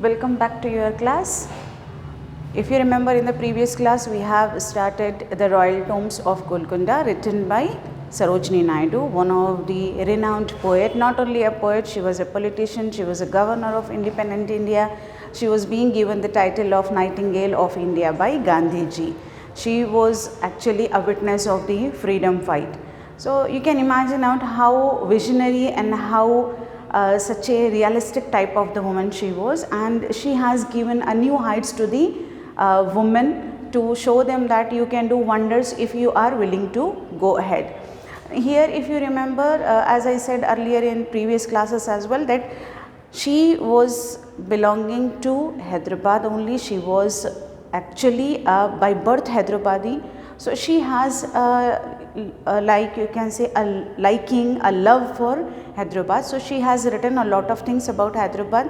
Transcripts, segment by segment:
Welcome back to your class. If you remember, in the previous class we have started the Royal Tombs of Golconda, written by Sarojini Naidu, one of the renowned poet. Not only a poet, she was a politician, she was a governor of independent India. She was being given the title of Nightingale of India by Gandhiji. She was actually a witness of the freedom fight. So you can imagine out how visionary and how such a realistic type of the woman she was, and she has given a new heights to the women to show them that you can do wonders if you are willing to go ahead. Here, if you remember, as I said earlier in previous classes as well, that she was belonging to Hyderabad only. She was actually by birth Hyderabadi. So she has like you can say a liking, a love for Hyderabad. So she has written a lot of things about Hyderabad.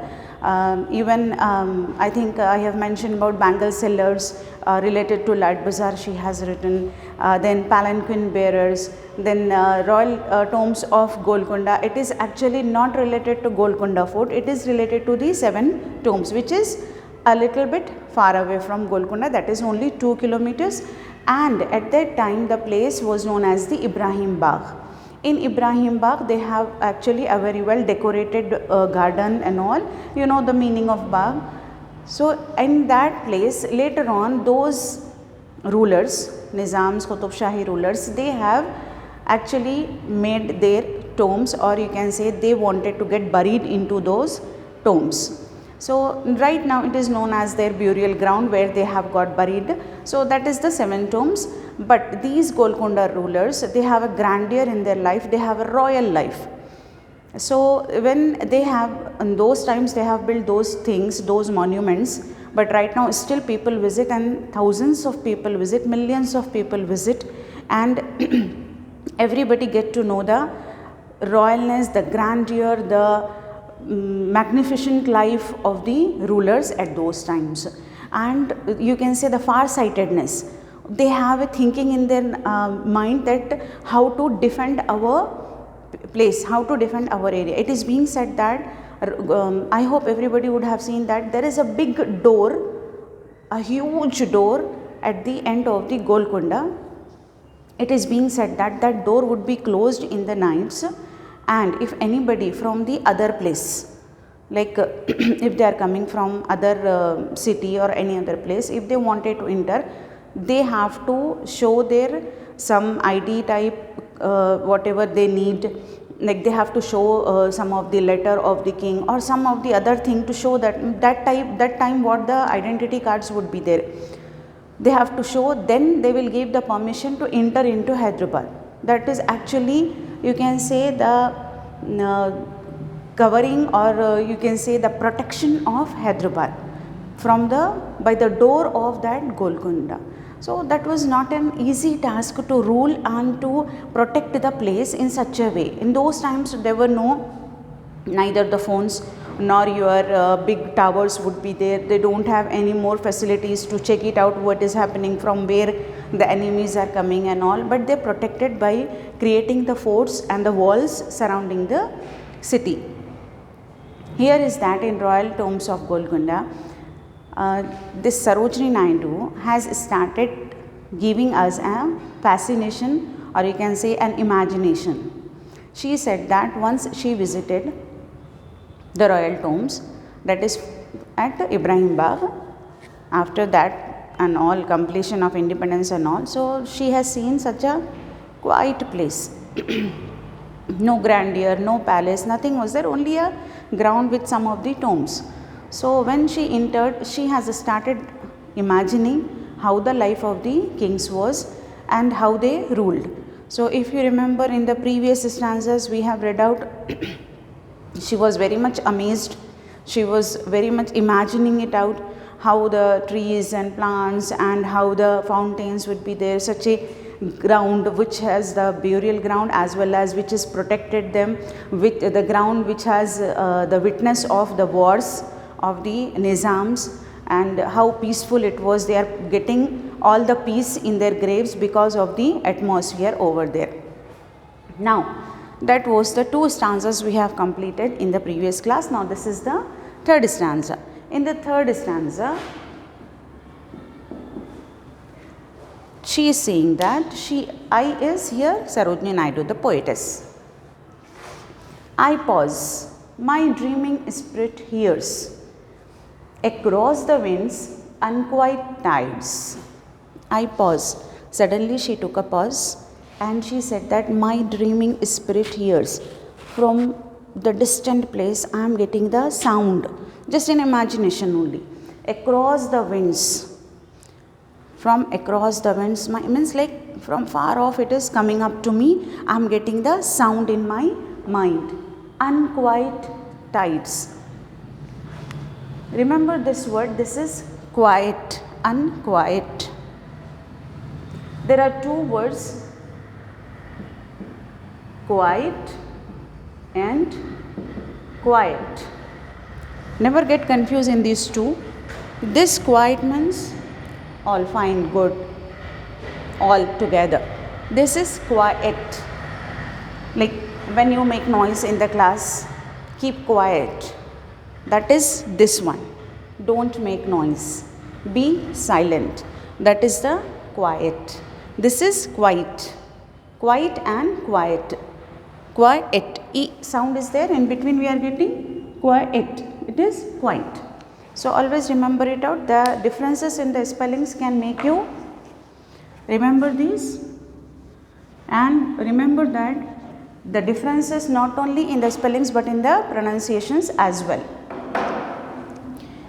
Even I think I have mentioned about bangle sellers related to Lad Bazaar. She has written. Then palanquin bearers. Then Royal Tombs of Golconda. It is actually not related to Golconda Fort. It is related to the 7 tombs, which is a little bit far away from Golconda. That is only 2 kilometers. And at that time the place was known as the Ibrahim Bagh. In Ibrahim Bagh they have actually a very well decorated garden and all. You know the meaning of Bagh. So in that place later on those rulers, Nizams, Qutub Shahi rulers, they have actually made their tombs, or you can say they wanted to get buried into those tombs. So right now it is known as their burial ground where they have got buried. So that is the 7 tombs. But these Golconda rulers, they have a grandeur in their life, they have a royal life. So when they have, in those times they have built those things, those monuments, but right now still people visit, and thousands of people visit, millions of people visit, and everybody get to know the royalness, the grandeur, the magnificent life of the rulers at those times. And you can say the far-sightedness. They have a thinking in their mind that how to defend our place, how to defend our area. It is being said that I hope everybody would have seen that there is a big door, a huge door at the end of the Golconda. It is being said that that door would be closed in the nights, and if anybody from the other place, like if they are coming from other city or any other place, if they wanted to enter, they have to show their some ID type, whatever they need, like they have to show some of the letter of the king or some of the other thing to show that that time what the identity cards would be there. They have to show, then they will give the permission to enter into Hyderabad. That is actually, you can say, the covering, or you can say the protection of Hyderabad from by the door of that Golconda. So that was not an easy task to rule and to protect the place in such a way. In those times there were neither the phones nor your big towers would be there. They don't have any more facilities to check it out what is happening, from where the enemies are coming and all, but they protected by creating the forts and the walls surrounding the city. Here is that in Royal Tombs of Golconda, this Sarojini Naidu has started giving us a fascination, or you can say an imagination. She said that once she visited the Royal Tombs, that is at Ibrahim Bagh, after that and all completion of independence and all, so she has seen such a quiet place. No grandeur, no palace, nothing was there, only a ground with some of the tombs. So when she entered, she has started imagining how the life of the kings was and how they ruled. So if you remember in the previous stanzas we have read out, she was very much amazed, she was very much imagining it out, how the trees and plants and how the fountains would be there, such a ground which has the burial ground as well as which is protected them, with the ground which has the witness of the wars of the Nizams, and how peaceful it was. They are getting all the peace in their graves because of the atmosphere over there. Now that was the 2 stanzas we have completed in the previous class. Now this is the 3rd stanza. In the third stanza, she is saying that I is here Sarojini Naidu, the poetess. I pause, my dreaming spirit hears across the winds unquiet tides. I pause. Suddenly she took a pause and she said that my dreaming spirit hears. From the distant place I am getting the sound, just in imagination only. Across the winds. From across the winds, means like from far off it is coming up to me. I am getting the sound in my mind. Unquiet tides. Remember this word, this is quiet, unquiet. There are two words, quiet and quiet. Never get confused in these two. This quiet means all fine, good, all together. This is quiet. Like when you make noise in the class, keep quiet. That is this one. Don't make noise. Be silent. That is the quiet. This is quiet. Quiet and quiet. Quiet. E sound is there, in between we are getting quiet. It is quiet. So always remember it out. The differences in the spellings can make you remember these, and remember that the differences not only in the spellings but in the pronunciations as well.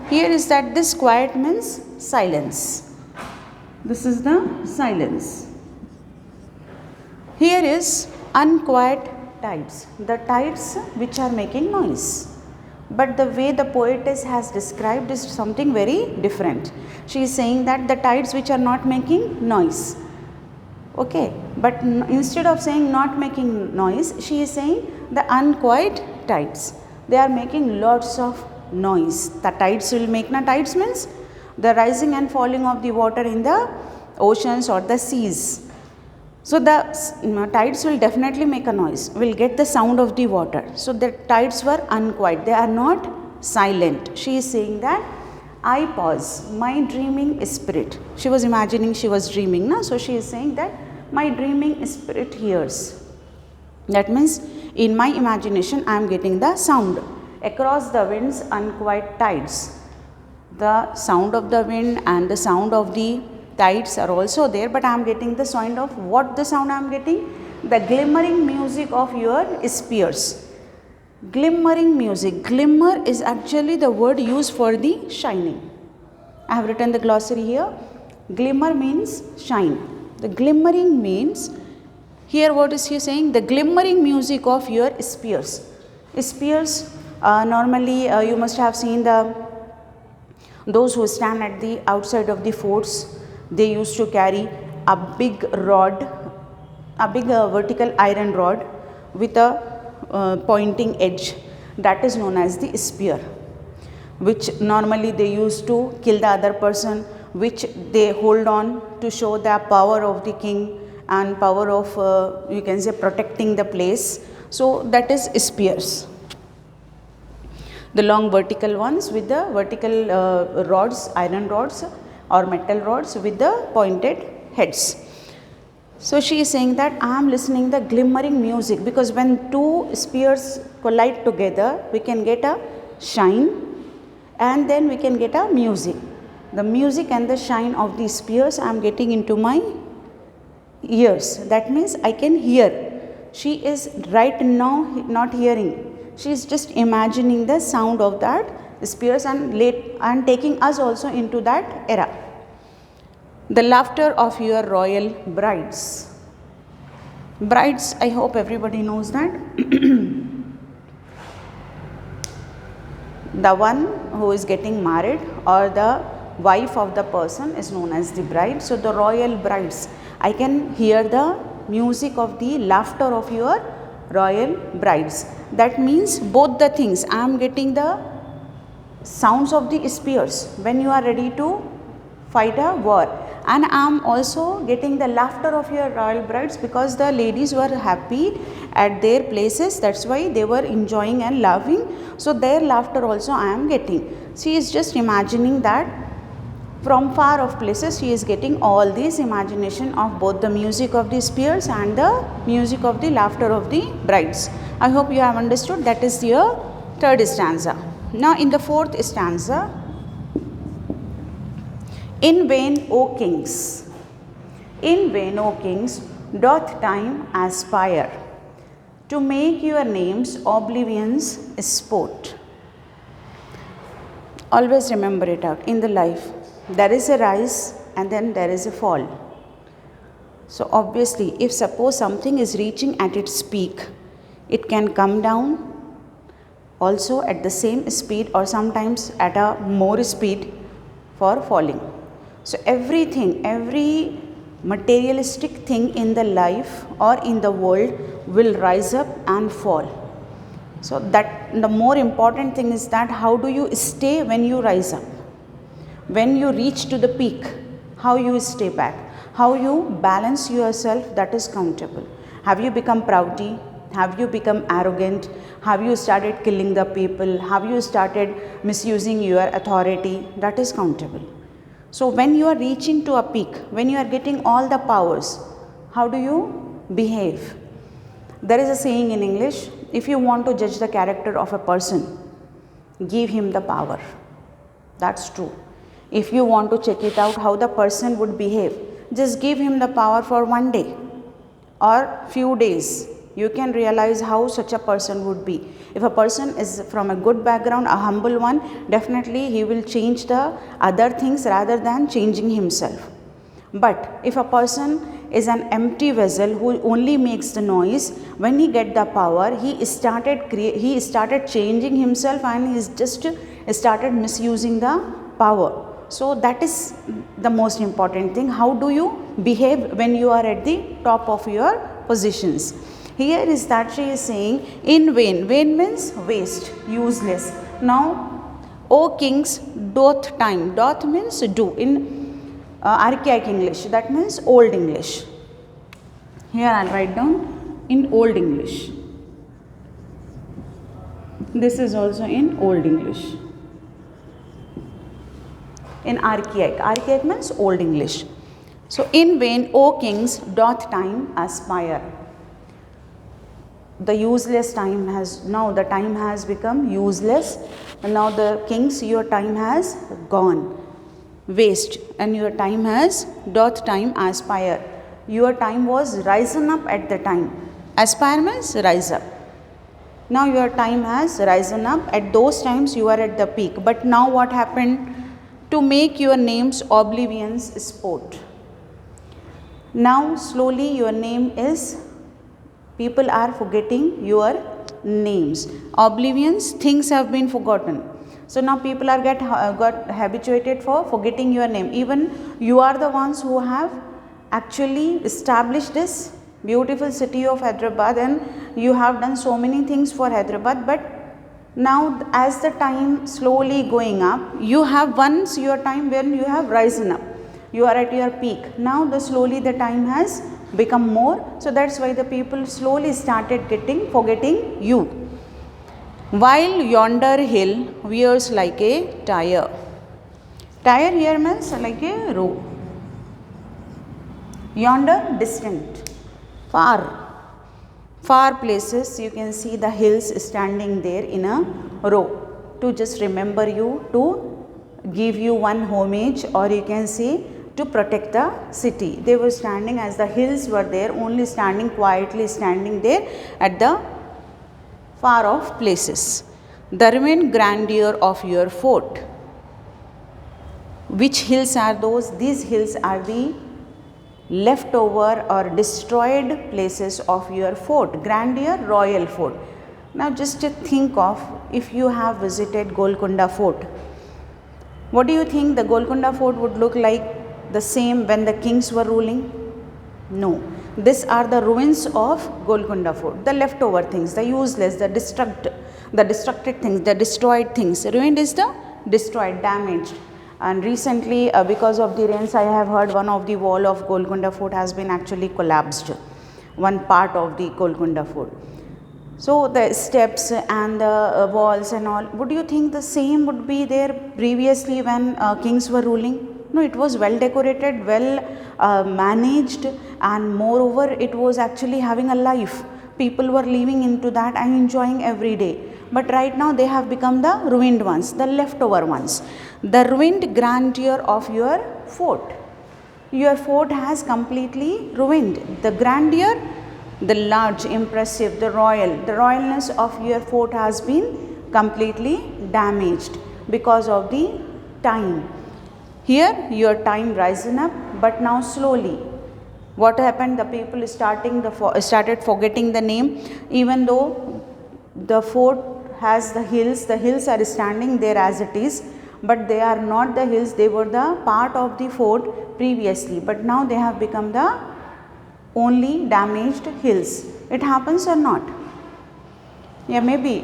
Here is that this quiet means silence. This is the silence. Here is unquiet tides, the tides which are making noise. But the way the poetess has described is something very different. She is saying that the tides which are not making noise. Okay, but instead of saying not making noise, she is saying the unquiet tides. They are making lots of noise. The tides will make, tides means the rising and falling of the water in the oceans or the seas. So the tides will definitely make a noise, will get the sound of the water. So the tides were unquiet, they are not silent. She is saying that I pause, my dreaming spirit. She was imagining she was dreaming, na? So she is saying that my dreaming spirit hears. That means in my imagination I am getting the sound. Across the winds, unquiet tides. The sound of the wind and the sound of the tides are also there, but I am getting the sound of what the sound I am getting? The glimmering music of your spears. Glimmering music. Glimmer is actually the word used for the shining. I have written the glossary here. Glimmer means shine. The glimmering means, here what is he saying? The glimmering music of your spears. Spears, normally you must have seen those who stand at the outside of the forts. They used to carry a big rod, a big vertical iron rod with a pointing edge. That is known as the spear, which normally they used to kill the other person, which they hold on to show the power of the king and power of, you can say, protecting the place. So that is spears. The long vertical ones with the vertical rods, iron rods or metal rods with the pointed heads. So she is saying that I am listening the glimmering music, because when two spears collide together, we can get a shine and then we can get a music. The music and the shine of the spears I am getting into my ears. That means I can hear. She is right now not hearing. She is just imagining the sound of that spears and taking us also into that era. The laughter of your royal brides. Brides, I hope everybody knows that. The one who is getting married or the wife of the person is known as the bride. So the royal brides, I can hear the music of the laughter of your royal brides. That means both the things. I am getting the sounds of the spears when you are ready to fight a war. And I am also getting the laughter of your royal brides, because the ladies were happy at their places, that's why they were enjoying and laughing. So their laughter also I am getting. She is just imagining that from far off places she is getting all this imagination of both the music of the spears and the music of the laughter of the brides. I hope you have understood. That is your third stanza. Now in the fourth stanza, in vain, O kings, in vain, O kings, doth time aspire to make your names oblivion's sport. Always remember it out. In the life, there is a rise and then there is a fall. So obviously, if suppose something is reaching at its peak, it can come down also at the same speed or sometimes at a more speed for falling. So everything, every materialistic thing in the life or in the world will rise up and fall. So that the more important thing is that how do you stay when you rise up? When you reach to the peak, how you stay back? How you balance yourself, that is countable. Have you become proudy? Have you become arrogant? Have you started killing the people? Have you started misusing your authority? That is countable. So when you are reaching to a peak, when you are getting all the powers, how do you behave? There is a saying in English, if you want to judge the character of a person, give him the power. That's true. If you want to check it out how the person would behave, just give him the power for one day or few days. You can realize how such a person would be. If a person is from a good background, a humble one, definitely he will change the other things rather than changing himself. But if a person is an empty vessel who only makes the noise, when he get the power, he started changing himself and he just started misusing the power. So that is the most important thing. How do you behave when you are at the top of your positions? Here is that she is saying, in vain. Vain means waste, useless. Now, O kings, doth time. Doth means do in archaic English. That means old English. Here I will write down in old English. This is also in old English. In archaic. Archaic means old English. So, in vain, O kings, doth time aspire. The useless time has, now the time has become useless, and now the kings, your time has gone, waste, and your time has, doth time aspire. Your time was risen up at the time. Aspire means rise up. Now your time has risen up. At those times you are at the peak. But now what happened? To make your names oblivion's sport. Now slowly your name is, people are forgetting your names. Oblivions, things have been forgotten. So now people are got habituated for forgetting your name. Even you are the ones who have actually established this beautiful city of Hyderabad, and you have done so many things for Hyderabad. But now as the time slowly going up, you have once your time when you have risen up, you are at your peak. Now slowly the time has become more. So that's why the people slowly started forgetting you. While yonder hill wears like a tire. Tire here means like a row. Yonder, distant, far places, you can see the hills standing there in a row to just remember you, to give you one homage, or you can say to protect the city. They were standing as the hills were there, only standing quietly, standing there at the far off places. The remaining grandeur of your fort. Which hills are those? These hills are the leftover or destroyed places of your fort. Grandeur, royal fort. Now just think of, if you have visited Golconda Fort, what do you think the Golconda Fort would look like? The same when the kings were ruling? No. These are the ruins of Golconda Fort. The leftover things, the useless, the destructed things, the destroyed things. Ruined is the destroyed, damaged. And recently, because of the rains, I have heard one of the wall of Golconda Fort has been actually collapsed, one part of the Golconda Fort. So the steps and the walls and all, would you think the same would be there previously when kings were ruling? No, it was well decorated, well managed, and moreover it was actually having a life. People were living into that and enjoying every day. But right now they have become the ruined ones, the leftover ones. The ruined grandeur of your fort. Your fort has completely ruined. The grandeur, the large, impressive, the royalness of your fort has been completely damaged because of the time. Here your time risen up, but now slowly. What happened? The people started forgetting the name, even though the fort has the hills are standing there as it is, but they are not the hills, they were the part of the fort previously, but now they have become the only damaged hills. It happens or not? Yeah, maybe,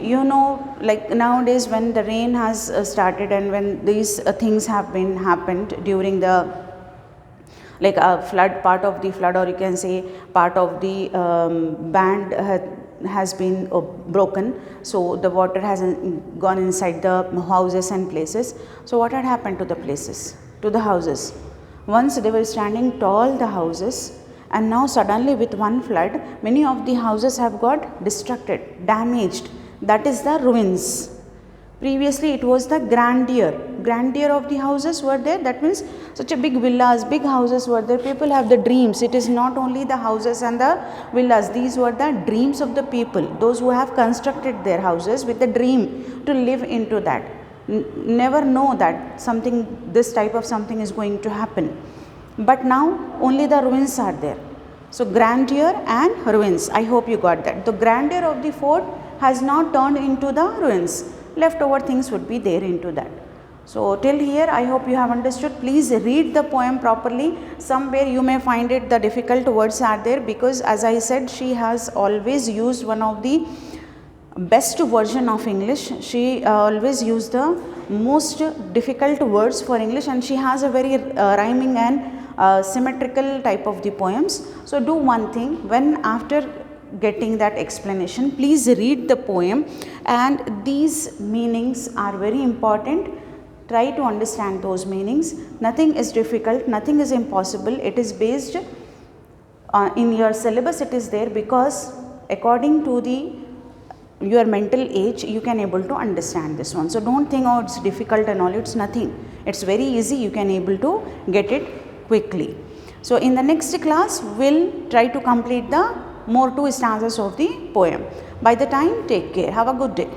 like nowadays when the rain has started and when these things have been happened during the like a flood, part of the flood, or you can say part of the band has been broken, so the water has gone inside the houses and places. So what had happened to the places, to the houses? Once they were standing tall, the houses, and now suddenly with one flood many of the houses have got destructed, damaged. That is the ruins. Previously it was the grandeur of the houses were there. That means such a big villas, big houses were there. People have the dreams. It is not only the houses and the villas. These were the dreams of the people. Those who have constructed their houses with the dream to live into that. Never know that this type of something is going to happen. But now only the ruins are there. So grandeur and ruins. I hope you got that. The grandeur of the fort has now turned into the ruins. Leftover things would be there into that. So till here I hope you have understood. Please read the poem properly. Somewhere you may find it the difficult words are there, because as I said, she has always used one of the best version of English. She always used the most difficult words for English, and she has a very rhyming and symmetrical type of the poems. So do one thing, when after getting that explanation, please read the poem, and these meanings are very important. Try to understand those meanings. Nothing is difficult, nothing is impossible. It is based in your syllabus, it is there, because according to your mental age you can able to understand this one. So don't think, oh, it's difficult and all. It's nothing, it's very easy. You can able to get it quickly. So in the next class we'll try to complete the more 2 stanzas of the poem. By the time, take care. Have a good day.